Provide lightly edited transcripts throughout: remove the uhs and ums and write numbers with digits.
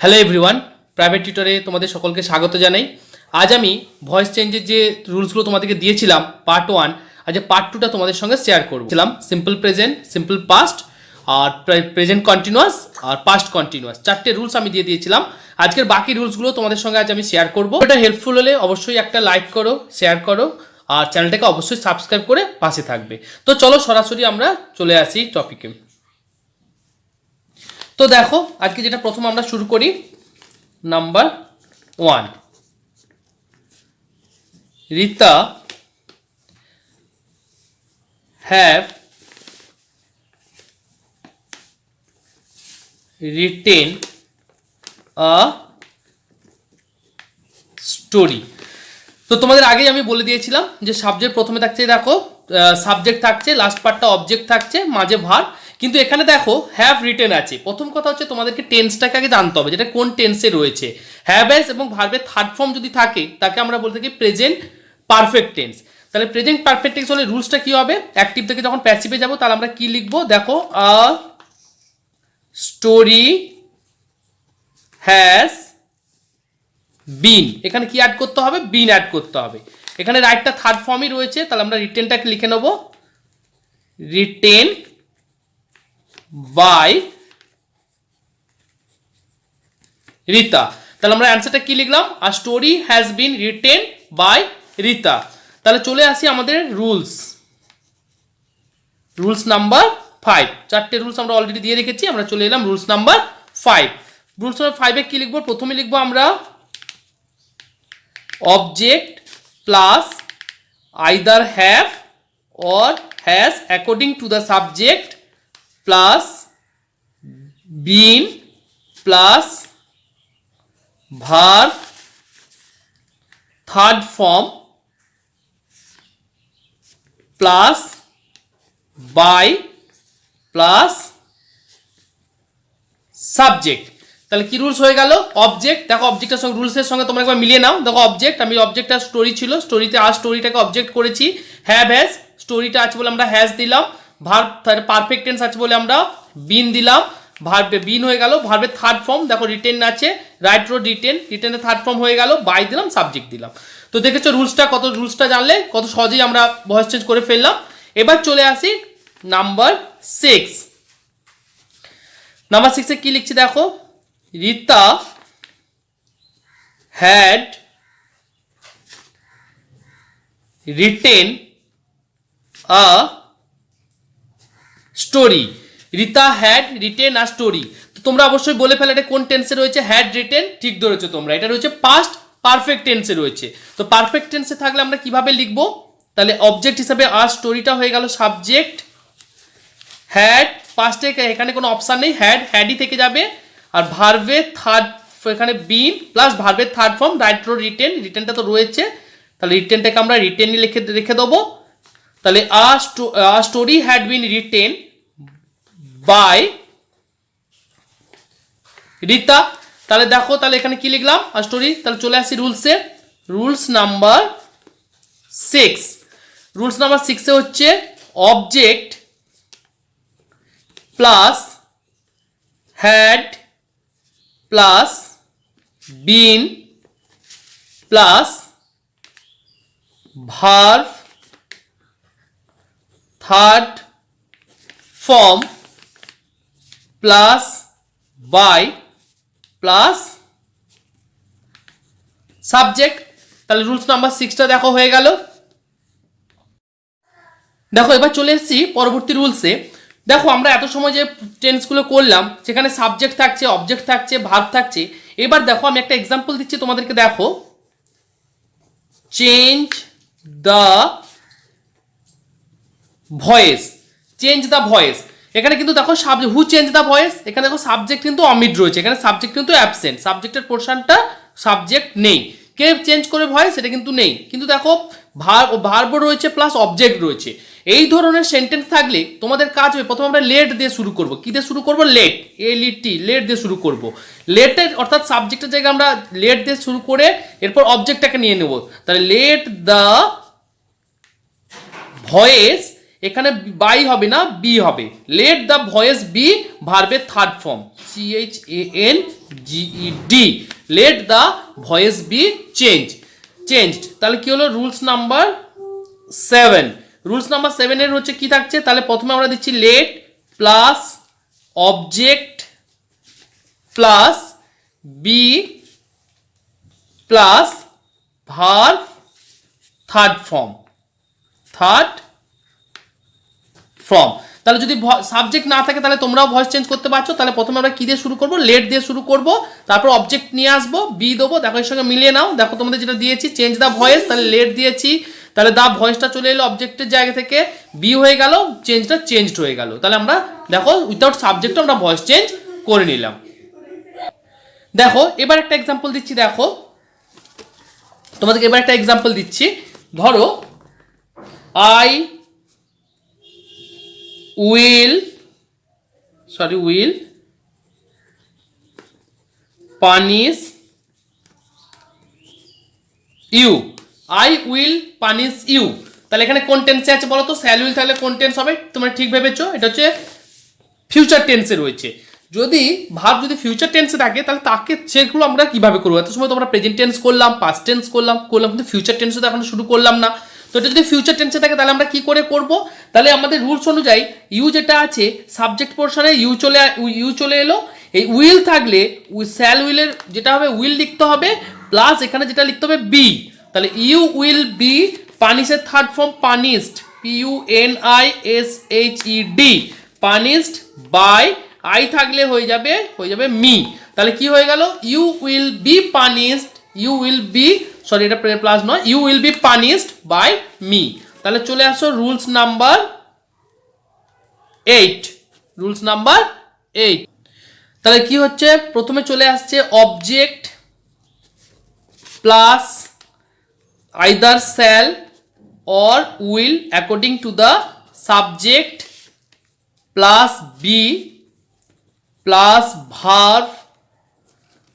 Hello everyone, private টিউটরে তোমাদের সকলকে স্বাগত জানাই। আজ আমি ভয়েস চেঞ্জের যে রুলসগুলো তোমাদেরকে দিয়েছিলাম পার্ট 1, আজ পার্ট 2টা তোমাদের সঙ্গে শেয়ার করছিলাম। সিম্পল প্রেজেন্ট, সিম্পল পাস্ট আর প্রেজেন্ট কন্টিনিউয়াস আর পাস্ট কন্টিনিউয়াস, 4টে রুলস আমি দিয়ে দিয়েছিলাম। আজকের বাকি রুলসগুলো তোমাদের সঙ্গে আজ আমি শেয়ার করবো। এটা হেল্পফুল হলে অবশ্যই একটা লাইক করো, শেয়ার করো আর চ্যানেলটাকে অবশ্যই সাবস্ক্রাইব করে পাশে থাকবে। তো চলো সরাসরি আমরা চলে আসি টপিকে। তো দেখো আজকে যেটা প্রথম আমরা শুরু করি, number 1, Rita have written a story. তো তোমাদের আগেই আমি বলে দিয়েছিলাম যে সাবজেক্ট প্রথমে থাকছে, দেখো সাবজেক্ট থাকছে, লাস্ট পার্টটা অবজেক্ট থাকছে, মাঝে ভার্ব। কিন্তু এখানে দেখো হ্যাভ রিটেন আছে। প্রথম কথা হচ্ছে তোমাদেরকে টেন্সটাকে আগে জানতে হবে, যেটা কোন টেন্সে রয়েছে। হ্যাভ হ্যাজ এবং ভার্বের থার্ড ফর্ম যদি থাকে তাকে আমরা বলতে থাকি প্রেজেন্ট পারফেক্ট টেন্স। তাহলে প্রেজেন্ট পারফেক্ট টেন্স হলে রুলসটা কি হবে, অ্যাক্টিভ থেকে যখন প্যাসিভে যাব তাহলে আমরা কি লিখবো, দেখো আ স্টোরি হ্যাজ বিন। এখানে কি অ্যাড করতে হবে, বিন অ্যাড করতে হবে। এখানে রাইটটা থার্ড ফর্মই রয়েছে, তাহলে আমরা রিটেনটাকে লিখে নেব, রিটেন বাই রিতা। তাহলে আমরা অ্যান্সারটা কি লিখলাম, a story has been written by Rita. তাহলে চলে আসি আমাদের রুলস নাম্বার 5। 4টে রুলস আমরা অলরেডি দিয়ে রেখেছি, আমরা চলে এলাম রুলস নাম্বার 5। রুলস নাম্বার 5-এ কি লিখবো, প্রথমে লিখবো আমরা object plus either have or has according to the subject plus been plus verb third form plus by plus subject। তাহলে কি রুলস হয়ে গেল, অবজেক্ট। দেখো অবজেক্টের সঙ্গে রুলসের সঙ্গে তোমরা একবার মিলিয়ে নাও। দেখো অবজেক্ট, আমি অবজেক্টটা স্টোরি ছিল, স্টোরিতে আর স্টোরিটাকে অবজেক্ট করেছি। হ্যাভ হ্যাজ, স্টোরিটা আছে বলে আমরা হ্যাজ দিলাম। ভার্ব পারফেক্ট টেন্স আছে বলে আমরা বিন দিলাম। ভার্বে বিন হয়ে গেল। ভার্বের থার্ড ফর্ম দেখো রিটেন আছে, রাইট রোড রিটেন, রিটেনের থার্ড ফর্ম হয়ে গেল, বাই দিলাম, সাবজেক্ট দিলাম। তো দেখেছো রুলসটা জানলে কত সহজেই আমরা ভয়েস চেঞ্জ করে ফেললাম। এবার চলে আসি নাম্বার 6। নাম্বার 6-এ কি লিখছি দেখো, Rita had written a story। Rita had written a story. তো তোমরা অবশ্যই বলে ফেলে এটা কোন টেন্সে রয়েছে, হ্যাড রিটেন, ঠিক ধরেছো তোমরা, এটা রয়েছে পাস্ট পারফেক্ট টেন্সে রয়েছে। তো পারফেক্ট টেন্সে থাকলে আমরা কিভাবে লিখবো, তাহলে অবজেক্ট হিসাবে আর স্টোরিটা হয়ে গেল সাবজেক্ট, হ্যাড পাস্টে এখানে কোনো অপশান নেই, হ্যাডই থেকে যাবে। আর ভার্বের থার্ড এখানে বিন প্লাস ভার্বের third form write wrote written, রিটেনটা তো রয়েছে, তাহলে রিটেনটাকে আমরা রিটেনই রেখে দেবো। তাহলে a story had been written by Rita. তাহলে দেখো তাহলে এখানে কি লিখলাম, আ স্টোরি। তাহলে চলে আসি রুলসে, রুলস নাম্বার 6। রুলস নাম্বার 6-এ হচ্ছে object plus had plus been plus verb third form plus by plus subject. তাহলে রুলস নাম্বার 6টা দেখো হয়ে গেল। দেখো এবার চলে এসেছি পরবর্তী রুলসে। দেখো আমরা এত সময় যে টেন্সগুলো করলাম সেখানে সাবজেক্ট থাকছে, অবজেক্ট থাকছে, ভার্ব থাকছে। এবার দেখো আমি একটা এক্সাম্পল দিচ্ছি তোমাদেরকে, দেখো change the voice, change the voice. এখানে কিন্তু দেখো হু চেঞ্জ দ্য ভয়েস, এখানে দেখো সাবজেক্ট কিন্তু অমিট রয়েছে, এখানে সাবজেক্ট কিন্তু অ্যাবসেন্ট, সাবজেক্টের পোর্শনটা সাবজেক্ট নেই। কে চেঞ্জ করে ভয়েস সেটা কিন্তু নেই, কিন্তু দেখো ভার্বও রয়েছে প্লাস অবজেক্ট রয়েছে। এই ধরনের সেন্টেন্স থাকলে তোমাদের কাজ হবে, প্রথমে আমরা লেট দিয়ে শুরু করব। কি দিয়ে শুরু করব, লেট, এলইটি, লেট দিয়ে শুরু করব। লেটের অর্থাৎ সাবজেক্টের জায়গায় আমরা লেট দিয়ে শুরু করে এরপর অবজেক্টটাকে নিয়ে নেব। তাহলে লেট দ্য ভয়েস, এখানে বাই হবে না, বি হবে। লেট দ্য ভয়েস বি ভার্বের third form, CHANGED, let the voice be changed. তাহলে কি হলো, রুলস নাম্বার 7। রুলস নাম্বার 7 এর হচ্ছে কি থাকছে, তাহলে প্রথমে আমরা দিচ্ছি let plus object plus be plus verb third form. তাহলে যদি সাবজেক্ট না থাকে তাহলে তোমরাও ভয়েস চেঞ্জ করতে পারছো। তাহলে প্রথমে আমরা কি দিয়ে শুরু করবো, লেট দিয়ে শুরু করব, তারপর অবজেক্ট নিয়ে আসবো, বি দেবো, দেখো এর সঙ্গে মিলিয়ে নাও, দেখো তোমাদের যেটা দিয়েছি চেঞ্জ দ্য ভয়েস, তাহলে লেট দিয়েছি, তাহলে দা ভয়েসটা চলে এলো অবজেক্টের জায়গা থেকে, বি হয়ে গেল, চেঞ্জটা চেঞ্জড হয়ে গেল। তাহলে আমরা দেখো উইথাউট সাবজেক্ট আমরা ভয়েস চেঞ্জ করে নিলাম। দেখো এবার একটা এক্সাম্পল দিচ্ছি, দেখো তোমাদেরকে এবার একটা এক্সাম্পল দিচ্ছি। ধরো I will punish you, I will punish you। তাহলে এখানে কোন টেন্সে আছে বলো তো, শ্যাল উইল থাকলে কোন টেন্স হবে, তোমরা ঠিক ভেবেছো, এটা হচ্ছে ফিউচার টেন্সে রয়েছে। যদি ভাব যদি ফিউচার টেন্সে থাকে তাহলে তাকে সেগুলো আমরা কিভাবে করবো, এত সময় তোমরা প্রেজেন্ট টেন্স করলাম, পাস্ট টেন্স করলাম, কিন্তু ফিউচার টেন্সে তো এখন শুরু করলাম না। তো এটা যদি ফিউচার টেন্সে থাকে তাহলে আমরা কি করে করব, তাহলে আমাদের রুলস অনুযায়ী ইউ যেটা আছে সাবজেক্ট পোর্শনে ইউ চলে এলো, এই উইল থাকলে শ্যাল উইলের যেটা হবে উইল লিখতে হবে, প্লাস এখানে যেটা লিখতে হবে বি। তাহলে ইউ উইল বি পানিশের third form punished, PUNISHED, punished by, I থাকলে হয়ে যাবে মি। তাহলে কি হয়ে গেল, ইউ উইল বি পানিশড, এটা প্লাস নয়, you will be punished by me. তাহলে চলে আসো রুলস নাম্বার 8। তাহলে কি হচ্ছে, প্রথমে চলে আসছে object plus either shall or will according to the subject plus be plus verb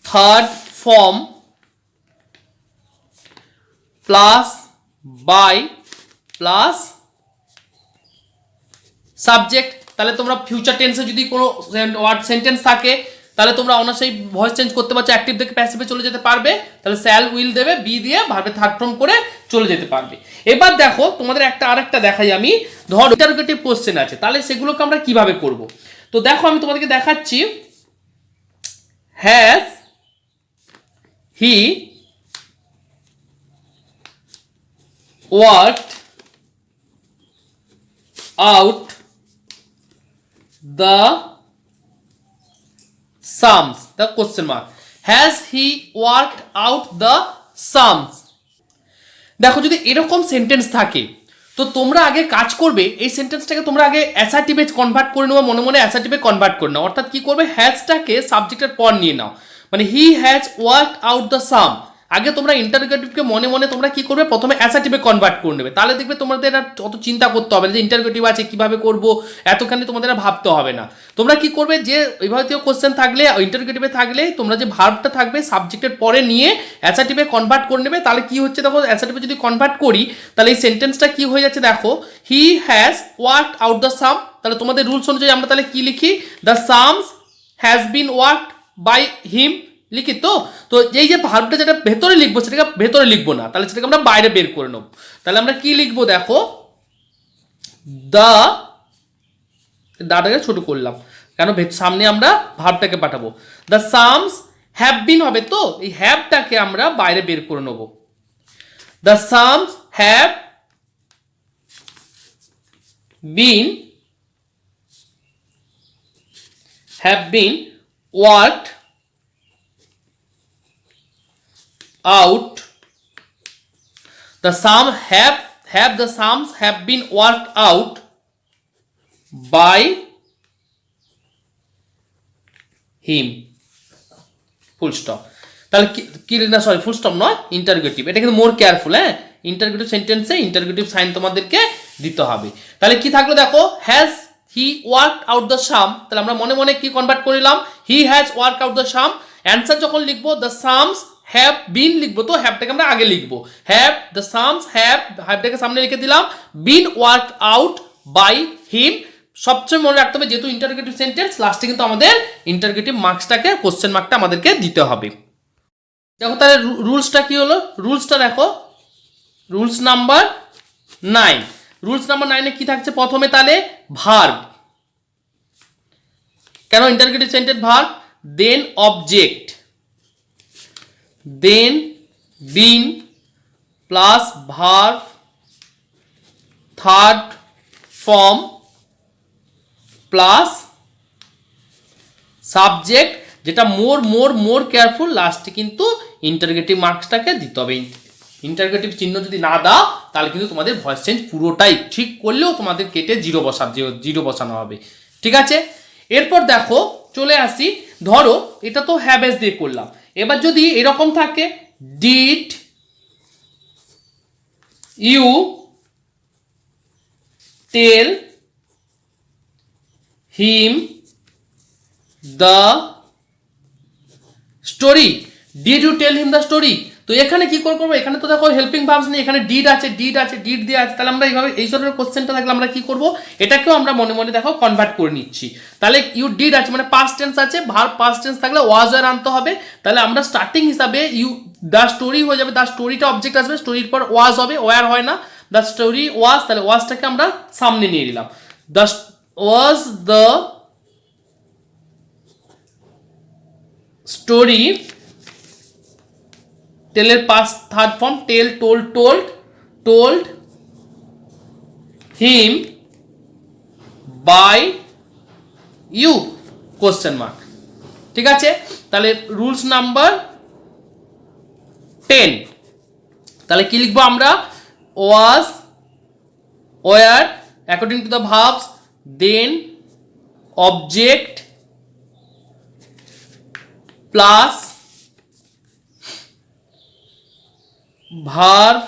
third form plus by plus subject. তাহলে তোমরা ফিউচার টেন্সে যদি কোনো ওয়ার্ড সেন্টেন্স থাকে তাহলে তোমরা অনায়াসেই ভয়েস চেঞ্জ করতে পারছো, অ্যাক্টিভ থেকে প্যাসিভে চলে যেতে পারবে। তাহলে শ্যাল উইল দেবে, বি দিয়ে ভার্বের থার্ড ফর্ম করে চলে যেতে পারবে। এবার দেখো তোমাদের আরেকটা দেখাই আমি, ধর ইন্টারোগেটিভ কোশ্চেন আছে, তাহলে সেগুলোকে আমরা কিভাবে করব। তো দেখো আমি তোমাদেরকে দেখাচ্ছি, has he worked out the sums, the question mark, has he worked out the sums। দেখো যদি এরকম সেন্টেন্স থাকে তো তোমরা আগে কাজ করবে, এই সেন্টেন্সটাকে তোমরা আগে অ্যাসার্টিভে কনভার্ট করে নেওয়া, মনে মনে অ্যাসার্টিভে কনভার্ট করে নাও। অর্থাৎ কি করবে, হ্যাজটাকে সাবজেক্টের পর নিয়ে নাও, মানে he has worked out the sum. আগে তোমরা ইন্টারোগেটিভকে মনে মনে তোমরা কি করবে, প্রথমে অ্যাসার্টিভে কনভার্ট করে নেবে, তাহলে দেখবে তোমাদের আর অত চিন্তা করতে হবে না যে ইন্টারোগেটিভ আছে কিভাবে করব, এতখানি তোমাদের আর ভাবতে হবে না। তোমরা কি করবে, যে এইভাবে কোশ্চেন থাকলে ইন্টারোগেটিভে থাকলে তোমরা যে ভার্বটা থাকবে সাবজেক্টের পরে নিয়ে অ্যাসার্টিভে কনভার্ট করে নেবে। তাহলে কি হচ্ছে দেখো, অ্যাসার্টিভে যদি কনভার্ট করি তাহলে এই সেন্টেন্সটা কি হয়ে যাচ্ছে, দেখো he has worked out the sum. তাহলে তোমাদের রুলস অনুযায়ী আমরা তাহলে কি লিখি, the sums has been worked by him লিখি। তো এই যে ভার্বটা যেটা ভেতরে লিখবো সেটাকে ভেতরে লিখবো না, তাহলে সেটাকে আমরা বাইরে বের করে নেব। তাহলে আমরা কি লিখবো, দেখো দাটাকে ছোট করলাম কেন, সামনে আমরা ভার্বটাকে পাঠাবো। দ্য সামস হ্যাভ বিন হবে, তো এই হ্যাভটাকে আমরা বাইরে বের করে নেব। The sums have been worked out, the sums have been worked out by him, full stop। তাহলে কি না, সরি ফুল স্টপ নয়, ইন্টারোগেটিভ, এটা কিন্তু মোর কেয়ারফুল। হ্যাঁ, ইন্টারোগেটিভ সেন্টেন্সে ইন্টারোগেটিভ সাইন তোমাদেরকে দিতে হবে। তাহলে কি থাকলো, দেখো has he worked out the sum, তাহলে আমরা মনে মনে কি কনভার্ট করিলাম, he has worked out the sum. Answer যখন লিখবো দ্য সামস হ্যাভ বিন লিখবো, তো হ্যাভটাকে আমরা আগে লিখবো, হ্যাভ দ্য সামস হ্যাভটাকে সামনে লিখে দিলাম, বিন ওয়ার্কড আউট বাই হিম। সবচেয়ে মনে রাখতে হবে যেহেতু ইন্টারোগেটিভ সেন্টেন্স, লাস্টে কিন্তু আমাদের ইন্টারোগেটিভ মার্কসটাকে, কোশ্চেন মার্কটা আমাদেরকে দিতে হবে। দেখো তাহলে রুলসটা কি হলো, রুলসটা দেখো, রুলস নাম্বার 9। রুলস নাম্বার 9-এ কি থাকছে প্রথমে, তাহলে ভার্ব। কেন interrogative sentence verb, then object, then been plus verb third form plus subject, যেটা মোর মোর মোর কেয়ারফুল, লাস্টে কিন্তু ইন্টারোগেটিভ মার্কসটাকে দিতে হবে। ইন্টারোগেটিভ চিহ্ন যদি না দাও তাহলে কিন্তু তোমাদের ভয়েস চেঞ্জ পুরোটাই ঠিক করলেও তোমাদের কেটে জিরো বসানো হবে। ঠিক আছে, এরপর দেখো চলে আসি, ধরো এটা তো হ্যাভ এস দিয়ে করলাম, এবার যদি এরকম থাকে did you tell him the story, did you tell him the story. তো এখানে কি করবো, এখানে তো দেখো হেল্পিং ভার্বস নেই, এখানে ডিড আছে, ডিড দিয়ে আছে, তাহলে আমরা এইভাবে এই ধরনের কোশ্চেনটা থাকলে আমরা কি করব, এটাকেও আমরা মনে মনে দেখো কনভার্ট করে নিচ্ছি। তাহলে ইউ ডিড আছে মানে পাস্ট টেন্স আছে, ভার্ব পাস্ট টেন্স থাকলে ওয়াজ ওয়্যার আনতে হবে। তাহলে আমরা স্টার্টিং হিসাবে ইউ দ্য স্টোরি হয়ে যাবে, দ্য স্টোরিটা অবজেক্ট আসবে, স্টোরির পর ওয়াজ হবে, ওয়্যার হয় না, দ্য স্টোরি ওয়াজ, তাহলে ওয়াজটাকে আমরা সামনে নিয়ে নিলাম, দ্য ওয়াজ দ্য স্টোরি, টেলের past third form tell, told him by you question mark. ঠিক আছে, তাহলে রুলস নাম্বার 10, তাহলে কি লিখবো আমরা, was were according to the verbs, then object plus verb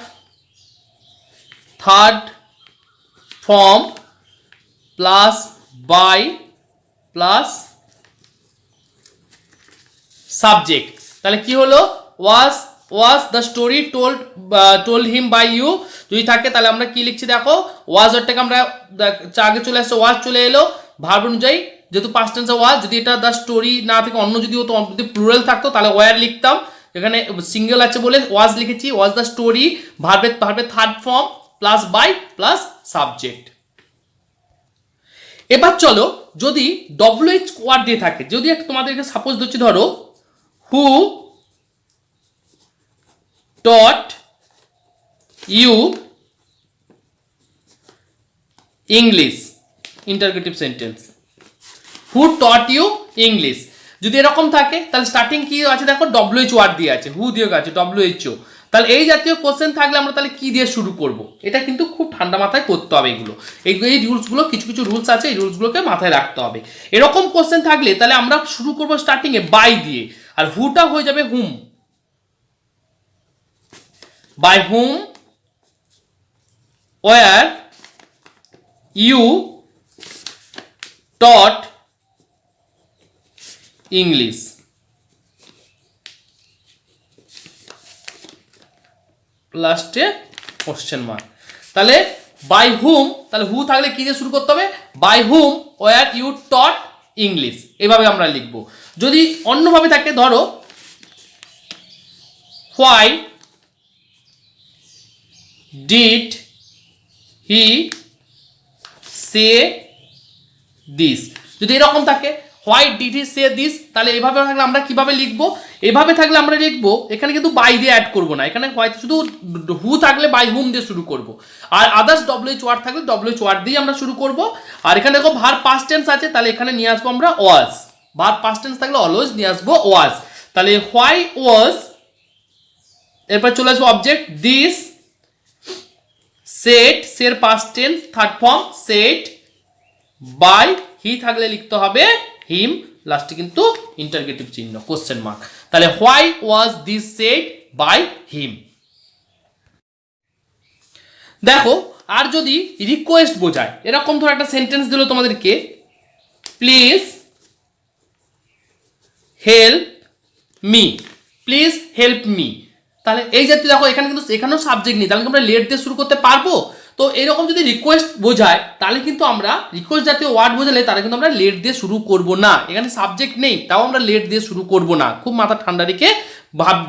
third form plus by plus subject. তাহলে কি হলো, was the story told him by you যদি থাকে তাহলে আমরা কি লিখছি দেখো, ওয়াজ ওরটাকে আমরা আগে চলে আসছে, ওয়াজ চলে এলো, ভার্ব অনুযায়ী যেহেতু পাস্ট টেন্সে ওয়াজ, যদি এটা দ্য স্টোরি না থেকে অন্য যদি হতো, যদি প্লুরাল থাকতো তাহলে ওয়্যার লিখতাম, এখানে সিঙ্গেল আছে বলে ওয়াজ লিখেছি, ওয়াজ দ্য স্টোরি, ভার্বের third form plus by plus subject. এবার চলো যদি ডব্লিউএইচ ওয়ার্ড দিয়ে থাকে, যদি একটা তোমাদেরকে সাপোজ দিচ্ছি, ধরো who taught you English, interrogative sentence, who taught you English, যদি এরকম থাকে তাহলে স্টার্টিং কি আছে দেখো, ডব্লিউএইচ ওয়ার্ড দিয়ে আছে, হু দিয়ে আছে ডব্লিউএইচও, তাহলে এই জাতীয় কোশ্চেন থাকলে আমরা তাহলে কি দিয়ে শুরু করব, এটা কিন্তু খুব ঠান্ডা মাথায় করতে হবে। এগুলো এই রুলসগুলো, কিছু কিছু রুলস আছে, এই রুলসগুলোকে মাথায় রাখতে হবে। এরকম কোশ্চেন থাকলে তাহলে আমরা শুরু করব স্টার্টিংয়ে বাই দিয়ে, আর হুটা হয়ে যাবে whom, by whom were you taught English, লাস্টে কোশ্চেন মার্ক। তাহলে বাই হুম, তাহলে হু থাকলে কি দিয়ে শুরু করতে হবে, by whom were you taught English, এভাবে আমরা লিখব। যদি অন্যভাবে থাকে, ধরো why did he say this, যদি এরকম থাকে why did he say this, তাহলে এভাবে থাকলে আমরা কিভাবে লিখবো, এভাবে থাকলে আমরা লিখবো, এখানে কিন্তু বাই দিয়ে অ্যাড করবো না, এখানে হয়তো শুধু হু থাকলে বাই হুম দিয়ে শুরু করব, আর আদার্স ডব্লিউএইচ ওয়ার্ড থাকলে ডব্লিউএইচ ওয়ার্ড দিয়ে আমরা শুরু করব। আর এখানে দেখো ভার্ব পাস্ট টেন্স আছে, তাহলে এখানে নিয়ে আসবো আমরা ওয়াজ, ভার্ব পাস্ট টেন্স থাকলে অলওয়েজ নিয়ে আসবো ওয়াজ, তাহলে হোয়াই ওয়াজ, এরপর চলে আসবো অবজেক্ট দিস, সেট, সের past tense third form said, by he থাকলে লিখতে হবে হিম, লাস্টে কিন্তু ইন্টারোগেটিভ চিহ্ন কোশ্চেন মার্ক। তাহলে why was this said by him. দেখো আর যদি রিকোয়েস্ট বোঝায়, এরকম ধর একটা সেন্টেন্স দিল তোমাদেরকে, please help me, please help me, তাহলে এই জাতীয় দেখো এখানে কিন্তু এখানেও সাবজেক্ট নেই, তাহলে আমরা লেট দিয়ে শুরু করতে পারবো, তো এরকম যদি রিকোয়েস্ট বোঝায় তাহলে কিন্তু আমরা রিকোয়েস্ট জাতীয় ওয়ার্ড বোঝালে তারা কিন্তু আমরা লেট দিয়ে শুরু করব না, এখানে সাবজেক্ট নেই তাও আমরা লেট দিয়ে শুরু করব না, খুব মাথা ঠান্ডা রেখে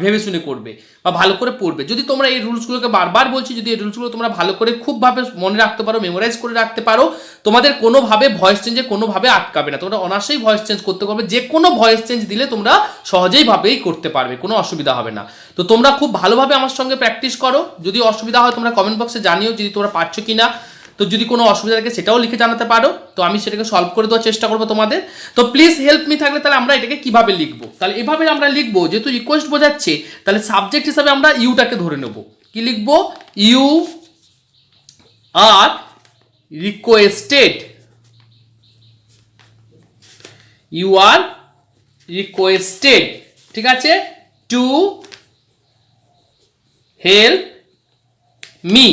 ভেবে শুনে করবে বা ভালো করে পড়বে। যদি তোমরা এই রুলসগুলোকে বারবার বলছি, যদি এই রুলসগুলো তোমরা ভালো করে খুবভাবে মনে রাখতে পারো, মেমোরাইজ করে রাখতে পারো, তোমাদের কোনোভাবে ভয়েস চেঞ্জে কোনোভাবে আটকাবে না, তোমরা অনায়াসেই ভয়েস চেঞ্জ করতে পারবে, যে কোনো ভয়েস চেঞ্জ দিলে তোমরা সহজেই ভাবেই করতে পারবে, কোনো অসুবিধা হবে না। তো তোমরা খুব ভালোভাবে আমার সঙ্গে প্র্যাকটিস করো, যদি অসুবিধা হয় তোমরা কমেন্ট বক্সে জানিও যদি তোমরা পারছো কিনা, তো যদি কোনো অসুবিধা থাকে সেটাও লিখে জানাতে পারো, তো আমি সেটাকে সলভ করে দেওয়ার চেষ্টা করবো তোমাদের। তো প্লিজ হেল্প মি থাকলে তাহলে আমরা এটাকে কিভাবে লিখবো, তাহলে এভাবে আমরা লিখবো, যেহেতু রিকোয়েস্ট বোঝাচ্ছে তাহলে সাবজেক্ট হিসাবে আমরা ইউটাকে ধরে নেব। কি লিখবো? You are requested, you are requested, ঠিক আছে, টু হেল্প মি।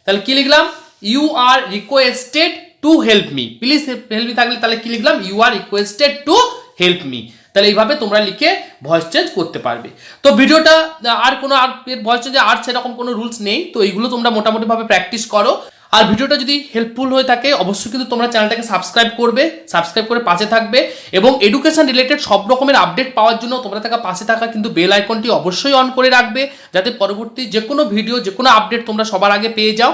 তাহলে কি লিখলাম? You are requested to help me. Please help me থাকলে তাহলে কি লিখলাম? You are requested to help me. তাহলে এইভাবে তোমরা লিখে ভয়েস চেঞ্জ করতে পারবে। তো ভিডিওটা আর কোনো আর ভয়েস চেঞ্জে আর সেরকম কোনো রুলস নেই, তো এইগুলো তোমরা মোটামুটিভাবে প্র্যাকটিস করো। আর ভিডিওটা যদি হেল্পফুল হয়ে থাকে অবশ্যই কিন্তু তোমরা চ্যানেলটাকে সাবস্ক্রাইব করবে, সাবস্ক্রাইব করে পাশে থাকবে, এবং এডুকেশন রিলেটেড সব রকমের আপডেট পাওয়ার জন্য তোমরা পাশে থাকা কিন্তু বেল আইকনটি অবশ্যই অন করে রাখবে, যাতে পরবর্তী যে কোনো ভিডিও যে কোনো আপডেট তোমরা সবার আগে পেয়ে যাও।